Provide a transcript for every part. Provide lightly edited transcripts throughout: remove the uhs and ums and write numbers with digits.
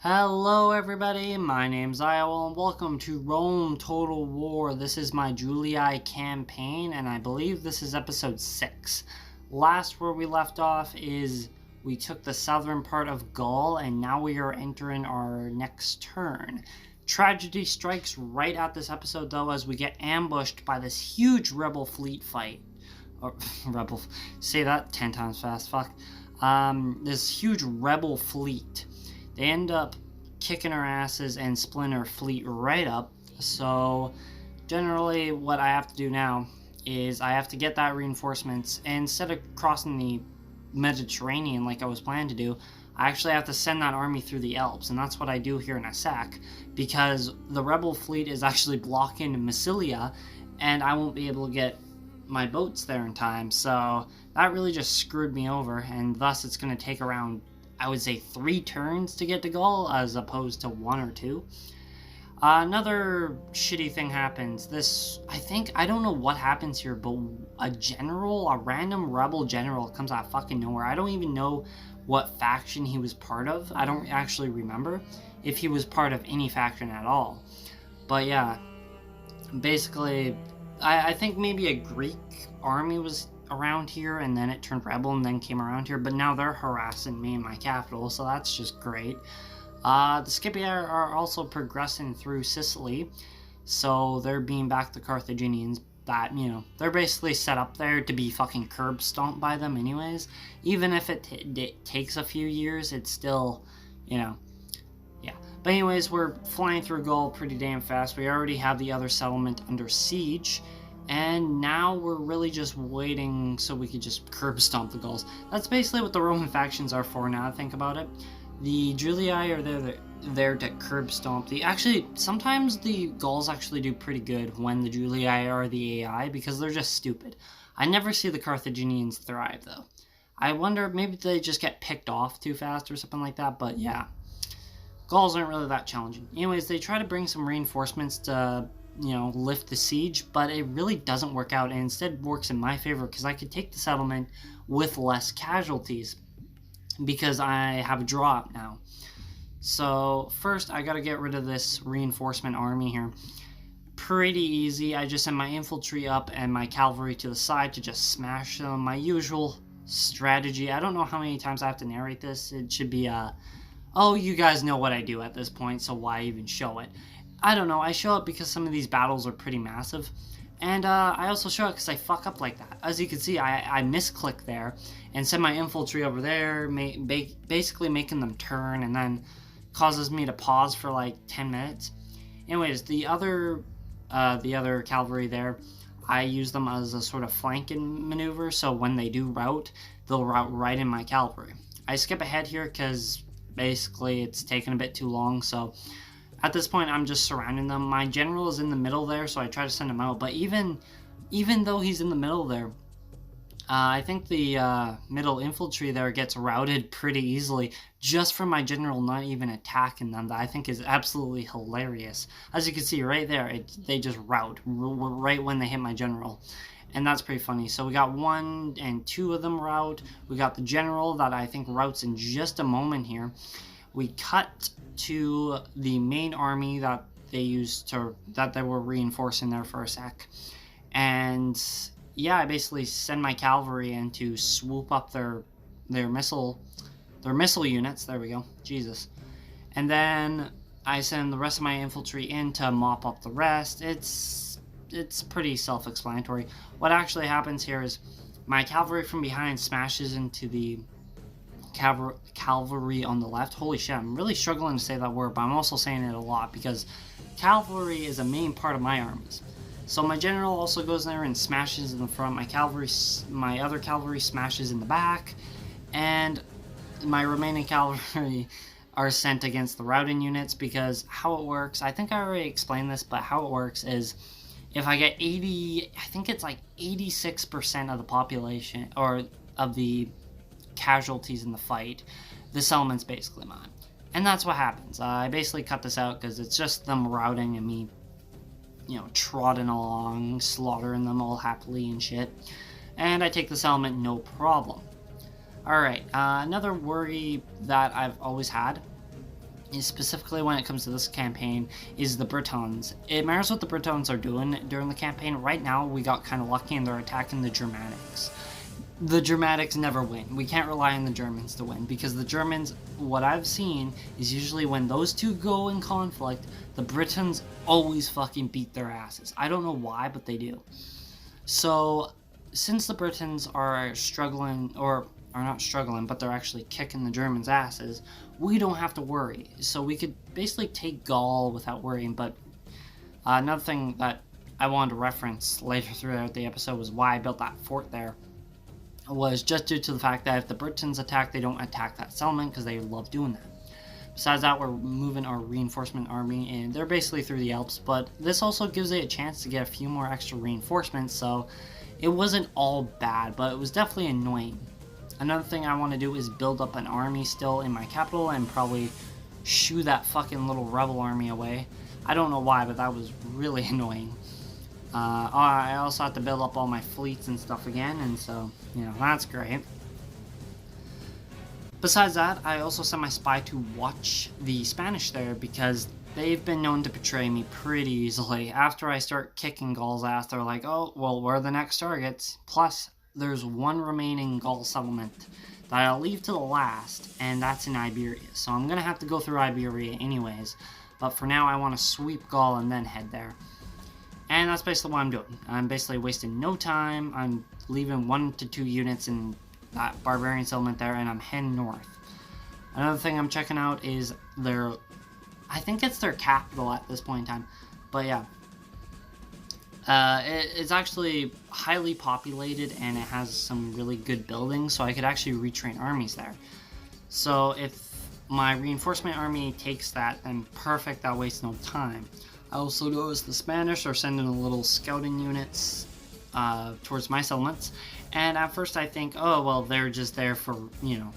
Hello everybody, my name's Iowa and welcome to Rome Total War. This is my Julii campaign and I believe this is episode 6. Last where we left off is we took the southern part of Gaul and now we are entering our next turn. Tragedy strikes right at this episode though as we get ambushed by this huge rebel fleet fight. Or, rebel, say that 10 times fast, fuck. This huge rebel fleet. They end up kicking our asses and splitting our fleet right up. So generally what I have to do now is I have to get that reinforcements, and instead of crossing the Mediterranean like I was planning to do, I actually have to send that army through the Alps, and that's what I do here in Assac, because the rebel fleet is actually blocking Massilia and I won't be able to get my boats there in time. So that really just screwed me over, and thus it's going to take around, I would say, 3 turns to get to Gaul as opposed to 1 or 2. Another shitty thing happens. I don't know what happens here, but a random rebel general comes out of fucking nowhere. I don't even know what faction he was part of. I don't actually remember if he was part of any faction at all. But yeah, basically, I think maybe a Greek army was around here and then it turned rebel and then came around here, but now they're harassing me in my capital, so that's just great. The Scipii are also progressing through Sicily, so they're being back the Carthaginians that, they're basically set up there to be fucking curb stomped by them anyways. Even if it takes a few years, it's still, yeah. But anyways, we're flying through Gaul pretty damn fast. We already have the other settlement under siege, and now we're really just waiting so we could just curb stomp the Gauls. That's basically what the Roman factions are for now, I think about it. The Julii are there to curb stomp. Sometimes the Gauls actually do pretty good when the Julii are the AI, because they're just stupid. I never see the Carthaginians thrive, though. I wonder, maybe they just get picked off too fast or something like that, but yeah. Gauls aren't really that challenging. Anyways, they try to bring some reinforcements to, lift the siege, but it really doesn't work out, and instead works in my favor because I could take the settlement with less casualties because I have a draw up now. So first I gotta get rid of this reinforcement army here. Pretty easy. I just send my infantry up and my cavalry to the side to just smash them. My usual strategy. I don't know how many times I have to narrate this. It should be oh, you guys know what I do at this point, so why even show it? I don't know, I show it because some of these battles are pretty massive, and I also show it because I fuck up like that. As you can see, I misclick there, and send my infantry over there, basically making them turn, and then causes me to pause for like 10 minutes. Anyways, the other cavalry there, I use them as a sort of flanking maneuver, so when they do rout, they'll rout right in my cavalry. I skip ahead here because basically it's taken a bit too long, so at this point I'm just surrounding them. My general is in the middle there, so I try to send him out, but even though he's in the middle there, I think the middle infantry there gets routed pretty easily just from my general not even attacking them. That I think is absolutely hilarious. As you can see right there, they just rout right when they hit my general. And that's pretty funny. So we got 1 and 2 of them rout. We got the general that I think routs in just a moment here. We cut to the main army that they were reinforcing there for a sec. And yeah, I basically send my cavalry in to swoop up their missile units. There we go. Jesus. And then I send the rest of my infantry in to mop up the rest. It's pretty self-explanatory. What actually happens here is my cavalry from behind smashes into the cavalry on the left. Holy shit, I'm really struggling to say that word, but I'm also saying it a lot because cavalry is a main part of my armies. So my general also goes there and smashes in the front. My other cavalry smashes in the back, and my remaining cavalry are sent against the routing units, because how it works, I think I already explained this, but how it works is if I get 86% of the population, or of the casualties in the fight, the settlement's basically mine. And that's what happens. I basically cut this out because it's just them routing and me, trotting along, slaughtering them all happily and shit. And I take the settlement no problem. Alright, another worry that I've always had specifically when it comes to this campaign, is the Britons. It matters what the Britons are doing during the campaign. Right now, we got kind of lucky and they're attacking the Germanics. The Germanics never win. We can't rely on the Germans to win, because the Germans, what I've seen, is usually when those two go in conflict, the Britons always fucking beat their asses. I don't know why, but they do. So, since the Britons are struggling, or are not struggling, but they're actually kicking the Germans' asses, we don't have to worry. So we could basically take Gaul without worrying. But another thing that I wanted to reference later throughout the episode was why I built that fort there, was just due to the fact that if the Britons attack, they don't attack that settlement, because they love doing that. Besides that, we're moving our reinforcement army, and they're basically through the Alps, but this also gives it a chance to get a few more extra reinforcements, so it wasn't all bad, but it was definitely annoying. Another thing I want to do is build up an army still in my capital and probably shoo that fucking little rebel army away. I don't know why, but that was really annoying. I also have to build up all my fleets and stuff again, and so, you know, that's great. Besides that, I also sent my spy to watch the Spanish there, because they've been known to betray me pretty easily. After I start kicking Gaul's ass, they're like, oh, well, we're the next targets. Plus, there's one remaining Gaul settlement that I'll leave to the last, and that's in Iberia. So I'm going to have to go through Iberia anyways, but for now I want to sweep Gaul and then head there. And that's basically what I'm doing. I'm basically wasting no time. I'm leaving 1 to 2 units in that barbarian settlement there, and I'm heading north. Another thing I'm checking out is their, I think it's their capital at this point in time, but yeah. It's actually highly populated, and it has some really good buildings, so I could actually retrain armies there. So if my reinforcement army takes that, then perfect, that wastes no time. I also noticed the Spanish are sending a little scouting units towards my settlements, and at first I think, oh, well, they're just there for, you know,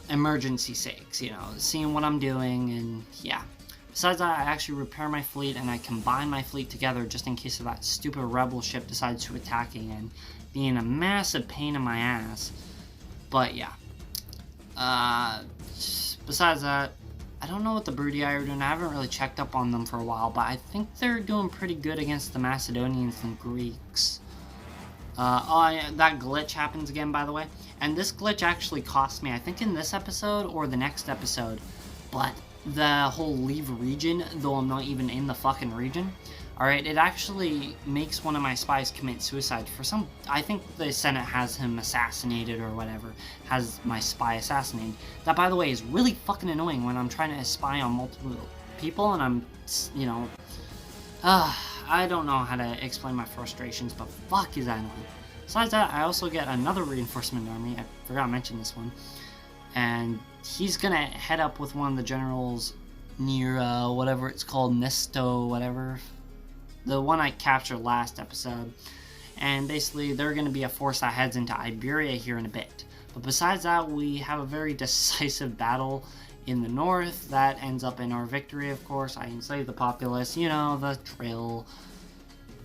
emergency sakes, you know, seeing what I'm doing, and yeah. Besides that, I actually repair my fleet, and I combine my fleet together just in case of that stupid rebel ship decides to attack again, being a massive pain in my ass. But yeah. Besides that, I don't know what the Brudii are doing. I haven't really checked up on them for a while, but I think they're doing pretty good against the Macedonians and Greeks. That glitch happens again, by the way. And this glitch actually cost me, I think in this episode or the next episode, but the whole leave region, though I'm not even in the fucking region. Alright, it actually makes one of my spies commit suicide for some, I think the Senate has him assassinated or whatever, has my spy assassinated. That, by the way, is really fucking annoying when I'm trying to spy on multiple people and I'm, you know, I don't know how to explain my frustrations, but fuck is that annoying. Besides that, I also get another reinforcement army, I forgot to mention this one, and he's gonna head up with one of the generals near, whatever it's called, Nesto, whatever. The one I captured last episode. And basically, they're going to be a force that heads into Iberia here in a bit. But besides that, we have a very decisive battle in the north that ends up in our victory, of course. I enslave the populace, you know, the trail.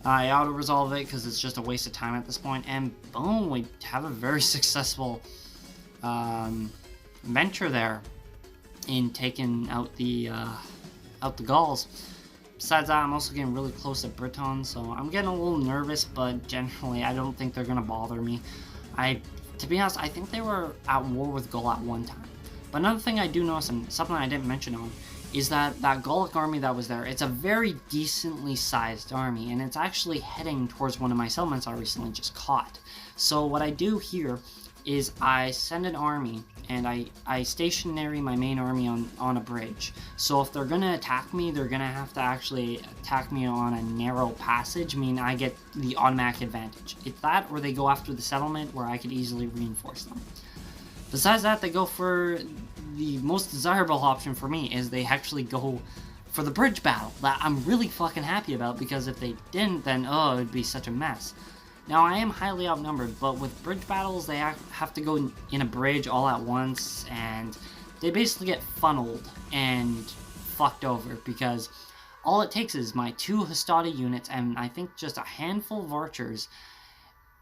I auto-resolve it because it's just a waste of time at this point. And boom, we have a very successful venture there in taking out the Gauls. Besides that, I'm also getting really close to Britain, so I'm getting a little nervous, but generally I don't think they're going to bother me. To be honest, I think they were at war with Gaul at one time. But another thing I do notice, and something I didn't mention on, is that Gallic army that was there, it's a very decently sized army, and it's actually heading towards one of my settlements I recently just caught. So what I do here is I send an army, and I stationary my main army on a bridge. So if they're gonna attack me, they're gonna have to actually attack me on a narrow passage, meaning I get the automatic advantage. It's that, or they go after the settlement where I could easily reinforce them. Besides that, they go for the most desirable option for me, is they actually go for the bridge battle, that I'm really fucking happy about, because if they didn't, then oh, it would be such a mess. Now, I am highly outnumbered, but with bridge battles, they have to go in a bridge all at once, and they basically get funneled and fucked over, because all it takes is my 2 Hastati units and I think just a handful of archers,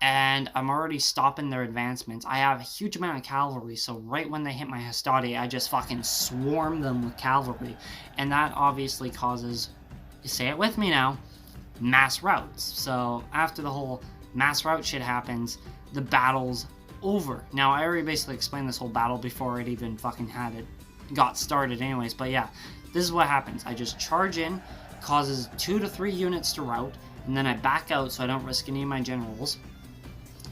and I'm already stopping their advancements. I have a huge amount of cavalry, so right when they hit my hastati, I just fucking swarm them with cavalry, and that obviously causes, say it with me now, mass routes. So after the whole mass route shit happens, the battle's over. Now, I already basically explained this whole battle before it even fucking got started anyways, but yeah, this is what happens. I just charge in, causes 2 to 3 units to rout, and then I back out so I don't risk any of my generals.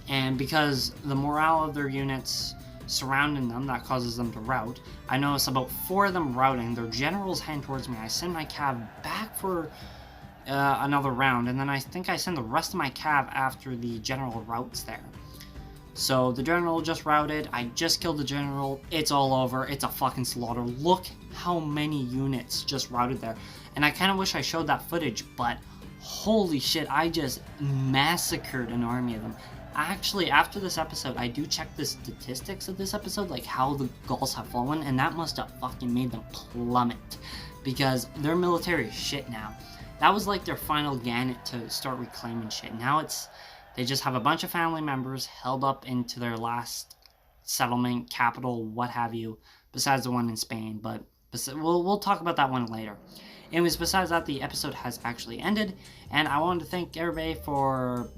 And because the morale of their units surrounding them, that causes them to rout. I notice about 4 of them routing. Their generals head towards me. I send my cav back for another round, and then I think I send the rest of my cav after the general routes there. So the general just routed. I just killed the general. It's all over. It's a fucking slaughter. Look how many units just routed there. And I kind of wish I showed that footage, but holy shit, I just massacred an army of them. Actually, after this episode, I do check the statistics of this episode, like how the Gauls have fallen, and that must have fucking made them plummet, because their military is shit now. That was like their final gannet to start reclaiming shit. Now they just have a bunch of family members held up into their last settlement, capital, what have you, besides the one in Spain, but we'll talk about that one later. Anyways, besides that, the episode has actually ended, and I wanted to thank everybody for,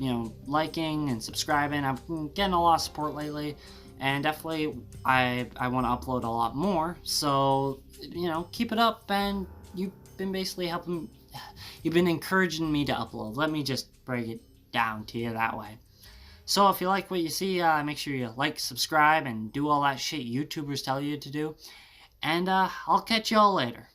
liking and subscribing. I've been getting a lot of support lately, and definitely I want to upload a lot more, so, keep it up, and you've been basically you've been encouraging me to upload. Let me just break it down to you that way. So if you like what you see, make sure you like, subscribe, and do all that shit YouTubers tell you to do, and I'll catch y'all later.